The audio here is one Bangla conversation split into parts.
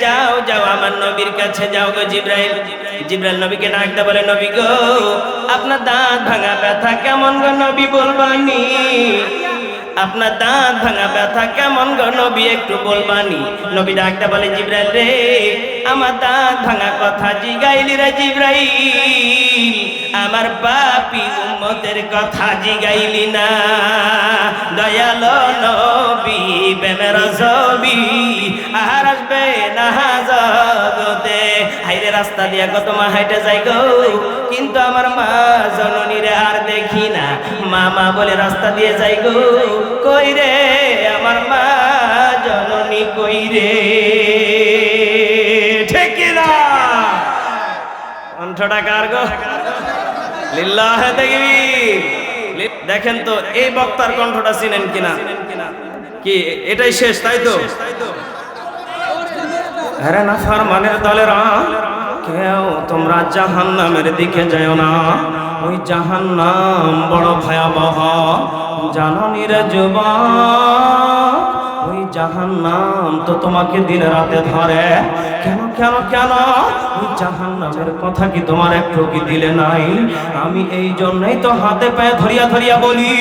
যাও যাও আমার নবীর কাছে যাও গো জিবরাইল। জিবরাইল নবীকে ডাকতে বলে, নবী গো আপনার দাঁত ভাঙা ব্যথা কেমন গো নবী বলবানি? আপনার দাঁত ভাঙা ব্যথা কেমন গো নবী একটু বলবানি? নবী ডাকতে বলে, জিবরাইল রে আমার দাঁত ভাঙা কথা জিগাইলি রে জিবরাইল, আমার পাপী উম্মতের কথা জিগাইলি না। দয়ালো নবী প্রেমের ছবি আর আসবে না জগতে। হাইরে রাস্তা দিয়া কত মা হাইটে যাই গো, কিন্তু আমার মা জননীরে আর দেখি না। মা মা বলে রাস্তা দিয়ে যাই গো, কই রে আমার মা জননী কই রে? ঠিক না? কণ্ঠটা কার গো? লিল্লাহে তাকবীর। দেখেন তো এই বক্তার কণ্ঠটা চিনেন কিনা? কি এটাই শেষ তাই তো? আরে না ফারমানের দলেরা কেউ তোমরা জাহান্নামের দিকে যাও না, ওই জাহান্নাম বড় ভয়াবহ। জাননি রে যুবক, ওই জাহান্নাম তো তোমাকে দিন রাতে ধরে। কেন কেন কেন? ওই জাহান্নামের কথা কি তোমার একটু কি দিলে নাই? আমি এই জন্যই তো হাতে পায়ে ধরিয়া ধরিয়া বলি,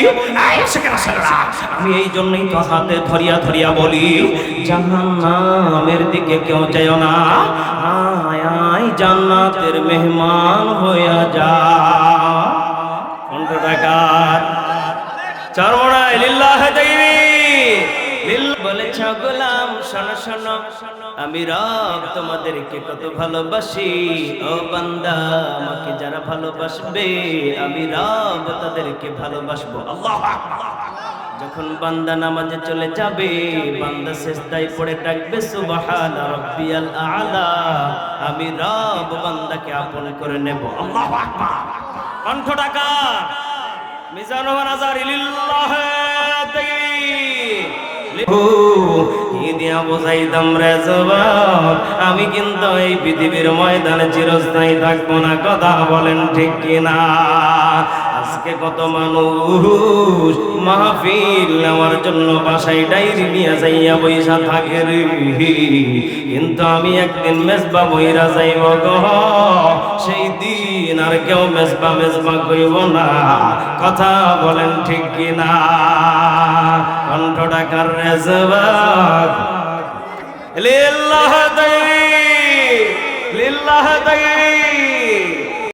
আমি এই জন্যই তো হাতে ধরিয়া ধরিয়া বলি, জাহান্নামের দিকে কেউ যাও না, আয় আয় জান্নাতের মেহমান হইয়া যা। কণ্ঠটা কার? চরমোনায় লিল্লাহে তাকবীর। বলেছ গোলাম শোনো শোনো, আমি রব তোমাদেরকে কত ভালোবাসি। ও বান্দা আমাকে যারা ভালোবাসবে আমি রব তাদেরকে ভালোবাসবো। আল্লাহু আকবার। যখন বান্দা নামাজে চলে যাবে, বান্দা সিজদায় পড়ে ডাকবে সুবহানা রাব্বিয়াল আ'লা, আমি রব বান্দাকে আপন করে নেব। আল্লাহু আকবার। কণ্ঠটা কার? মিজান ওয়া নাজার লিল্লাহি দিয়া বোঝাইতাম রে যুবক, আমি কিন্তু এই পৃথিবীর ময়দানে চিরস্থায়ী থাকবো না। কথা বলেন ঠিক কিনা? আজকে কত মানুষ মাহফিল নেওয়ার জন্য বাসায় ডায়েরি নিয়ে যাইয়া বইসা থাকে রে, কিন্তু আমি একদিন মেজবা বইরা যাইব গো, সেই দিন আর কেউ মেজবা মেজবা কইব না। কথা বলেন ঠিক কিনা? কণ্ঠটা কার রে যুবক? লিল্লাহি তাকবীর, লিল্লাহি তাকবীর।